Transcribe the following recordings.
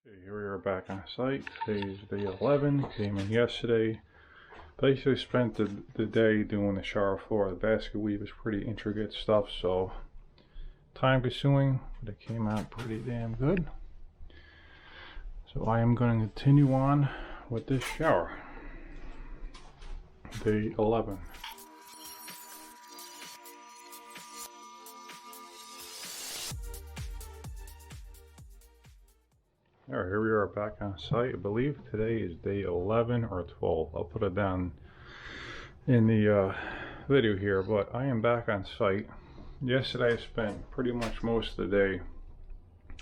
Okay, here we are back on site. Today's day 11. Came in yesterday. Basically spent the day doing the shower floor. The basket weave is pretty intricate stuff, so time consuming, but it came out pretty damn good. So I am going to continue on with this shower. Day 11. Alright, here we are back on site. I believe today is day 11 or 12. I'll put it down in the video here, but I am back on site. Yesterday I spent pretty much most of the day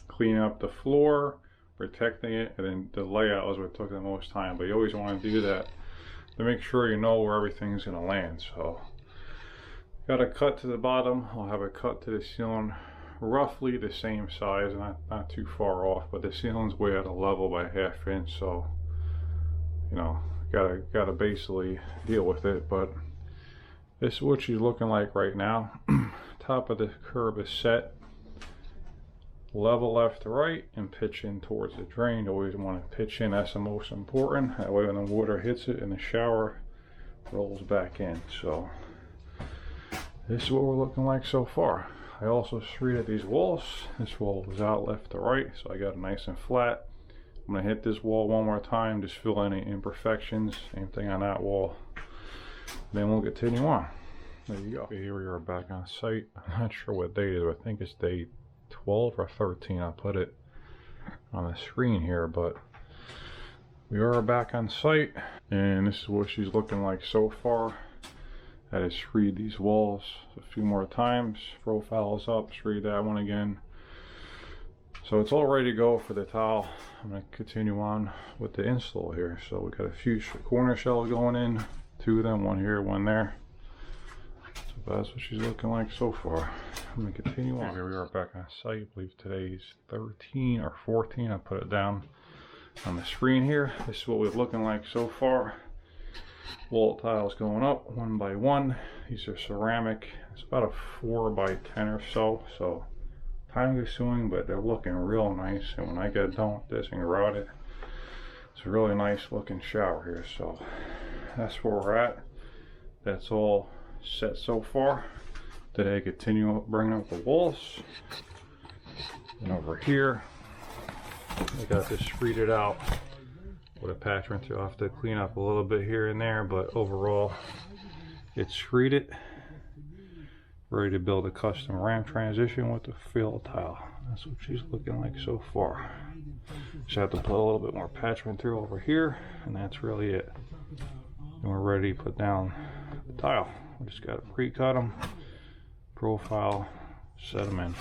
cleaning up the floor, protecting it, and then the layout was what took the most time. But you always want to do that to make sure you know where everything's going to land. So, got a cut to the bottom. I'll have a cut to the ceiling. Roughly the same size, not too far off, but the ceiling's way out of level by ½ inch, so you know, gotta basically deal with it. But this is what she's looking like right now. Top of the curb is set, level left to right, and pitch in towards the drain. You always want to pitch in, that's the most important. That way when the water hits it in the shower, rolls back in. So this is what we're looking like so far. I also treated these walls. This wall was out left to right, so I got it nice and flat. I'm gonna hit this wall one more time, just fill any imperfections. Same thing on that wall. Then we'll continue on. There you go. Okay, here we are back on site. I'm not sure what day it is. I think it's day 12 or 13. I'll put it on the screen here, but we are back on site, and this is what she's looking like so far. I had to screed these walls a few more times. Profiles up, screed that one again. So it's all ready to go for the tile. I'm going to continue on with the install here. So we got a few corner shells going in, 2 of them, one here, one there. So that's what she's looking like so far. I'm going to continue on. Here we are back on site. I believe today's 13 or 14. I put it down on the screen here. This is what we're looking like so far. Wall tiles going up one by one. These are ceramic. It's about a 4 by 10 or so. So time consuming, but they're looking real nice. And when I get done with this and grout it, it's a really nice looking shower here. So that's where we're at. That's all set so far. Today I continue bringing up the walls. And over here, I got this screeded out with a patch rinser. I'll have to clean up a little bit here and there, but overall it's screeded, ready to build a custom ramp transition with the fill tile. That's what she's looking like so far. Just have to put a little bit more patch rinser over here, and that's really it. And we're ready to put down the tile. We just got to pre-cut them, profile, set them in.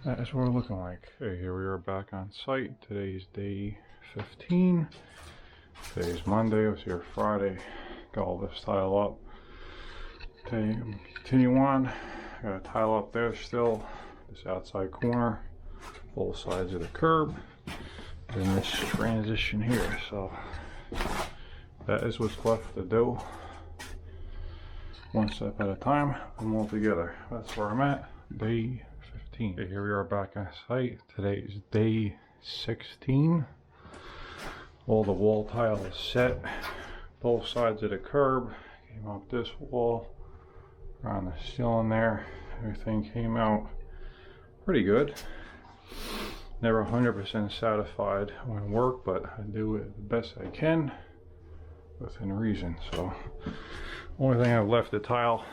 That's what we're looking like. Okay, here we are back on site. Today's day 15. Today's Monday. I was here Friday. Got all this tile up. Okay, continue on. Got a tile up there still. This outside corner, both sides of the curb, and this transition here. So that is what's left to do. One step at a time, and all together. That's where I'm at. Day 15. Okay, here we are back on site. Today is day 16. All the wall tile is set. Both sides of the curb. Came up this wall, around the ceiling there. Everything came out pretty good. Never 100% satisfied when work, but I do it the best I can within reason. So, only thing I've left to tile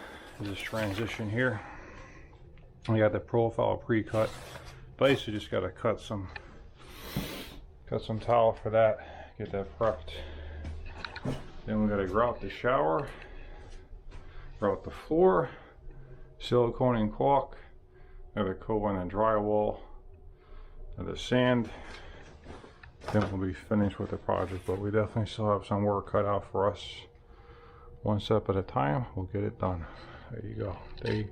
is this transition here. I got the profile pre-cut. Basically just gotta cut some tile for that, get that prepped. Then we gotta grout the shower, grout the floor, silicone and caulk, have a coat on the drywall, and the sand. Then we'll be finished with the project, but we definitely still have some work cut out for us. One step at a time, we'll get it done. There you go, day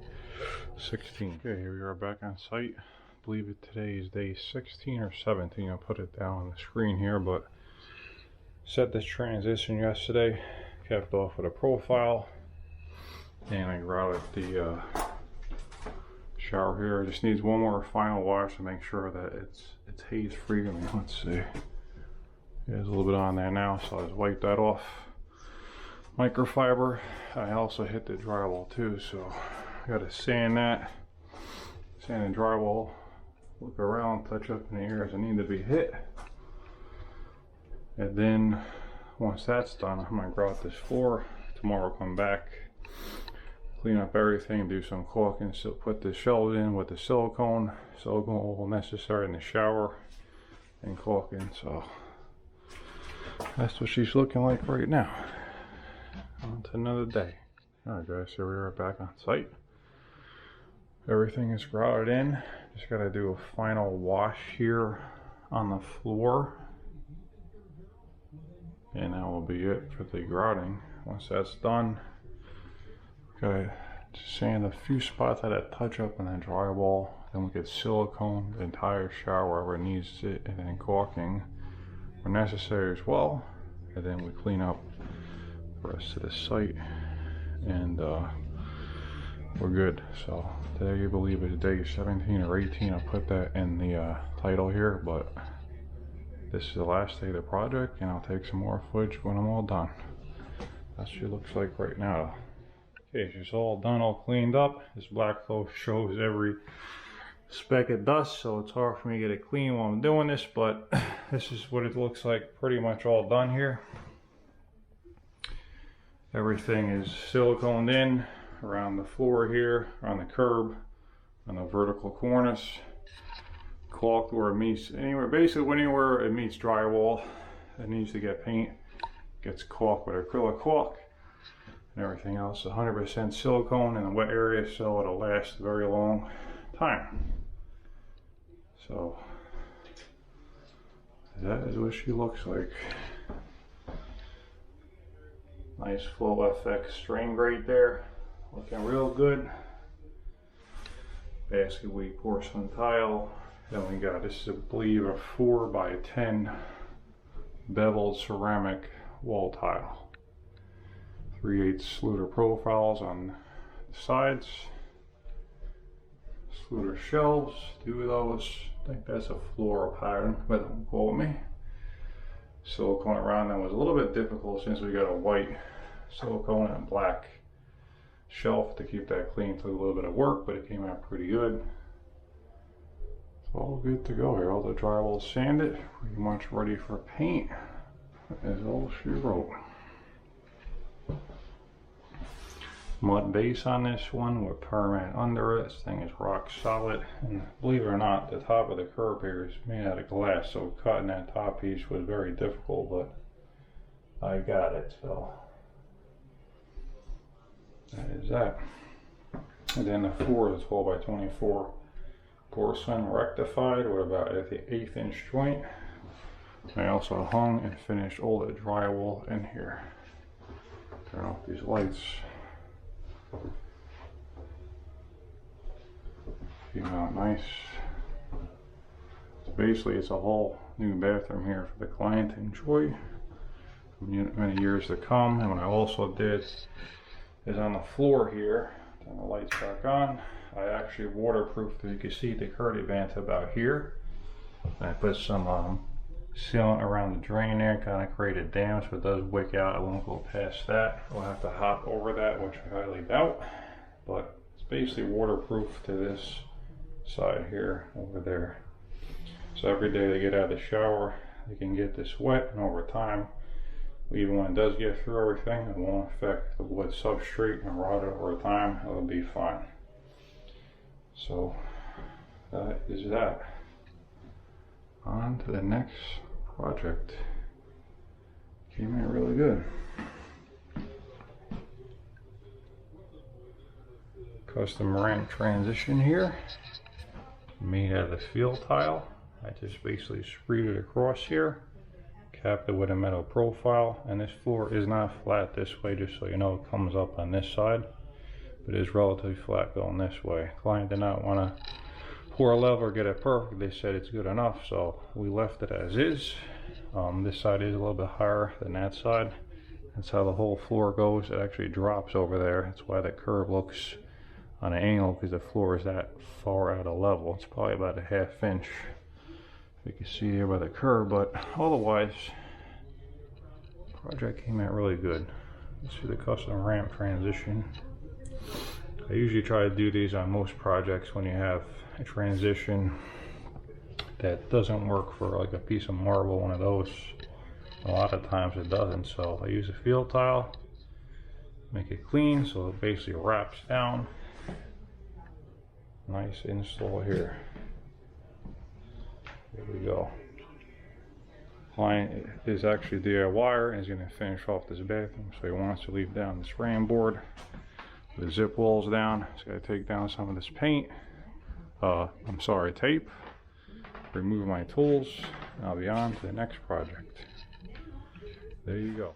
16. Okay, here we are back on site. I believe it today is day 16 or 17. I'll put it down on the screen here, but set this transition yesterday, kept off with a profile, and I grouted the shower here. It just needs one more final wash to make sure that it's haze free. I mean, let's see. There's a little bit on there now, so I'll just wipe that off. Microfiber. I also hit the drywall too, so I gotta sand that. Sand the drywall. Look around, touch up in the areas that need to be hit. And then once that's done, I'm gonna grout this floor. Tomorrow I'll come back, clean up everything, do some caulking, so put the shelves in with the silicone all necessary in the shower, and caulking. So that's what she's looking like right now. On to another day. Alright guys, so we are back on site. Everything is grouted in. Just gotta do a final wash here on the floor, and that will be it for the grouting. Once that's done, gotta sand a few spots that I touch up in the drywall. Then we get silicone the entire shower wherever it needs it, and then caulking where necessary as well. And then we clean up the rest of the site, and we're good. So today, I believe it's day 17 or 18. I'll put that in the title here, but this is the last day of the project, and I'll take some more footage when I'm all done. That's what it looks like right now. Okay, so it's all done, all cleaned up. This black cloth shows every speck of dust, so it's hard for me to get it clean while I'm doing this, but this is what it looks like pretty much all done here. Everything is siliconed in around the floor here, around the curb, on the vertical cornice, caulked where it meets anywhere, basically anywhere it meets drywall that needs to get paint gets caulked with acrylic caulk, and everything else 100% silicone in the wet area, so it'll last a very long time. So that is what she looks like. Nice Flow FX strain grate there, looking real good. Basket weave porcelain tile. Then we got, this is I believe a 4x10 beveled ceramic wall tile. 3/8 Sluter profiles on the sides. Sluter shelves, 2 of those. I think that's a floral pattern, but don't quote me. Silicone around them was a little bit difficult since we got a white silicone and black shelf to keep that clean. Took a little bit of work, but it came out pretty good. It's all good to go here. All the drywall sanded, pretty much ready for paint. Is all she wrote. Mud base on this one with permanent under it. This thing is rock solid, and believe it or not, the top of the curb here is made out of glass, so cutting that top piece was very difficult, but I got it. So that is that. And then the floor is 12x24 porcelain rectified with about at the 1/8 inch joint. I also hung and finished all the drywall in here. Turn off these lights. Came out nice. So basically it's a whole new bathroom here for the client to enjoy for many years to come. And what I also did is on the floor here, turn the lights back on, I actually waterproofed, you can see the curdy vent about here. I put some sealant around the drain there, kind of create a dam so it does wick out. I won't go past that. We'll have to hop over that, which I highly doubt, but it's basically waterproof to this side here, over there. So every day they get out of the shower, they can get this wet, and over time, even when it does get through everything, it won't affect the wood substrate and rot over time. It'll be fine. So that is that. On to the next project. Came in really good. Custom ramp transition here, made out of the field tile. I just basically screwed it across here, capped it with a metal profile, and this floor is not flat this way, just so you know. It comes up on this side, but it is relatively flat going this way. Client did not want to pour a level or get it perfect. They said it's good enough, so we left it as is. This side is a little bit higher than that side. That's how the whole floor goes. It actually drops over there. That's why the curve looks on an angle because the floor is that far out of level. It's probably about a 1/2 inch. You can see here by the curb, but otherwise, project came out really good. You see the custom ramp transition. I usually try to do these on most projects when you have a transition that doesn't work for like a piece of marble, one of those. A lot of times it doesn't, so I use a field tile, make it clean so it basically wraps down. Nice install here. There we go. Client is actually DIYer and is going to finish off this bathroom, so he wants to leave down this frame board, the zip walls down. He's got to take down some of this paint. Tape. Remove my tools, and I'll be on to the next project. There you go.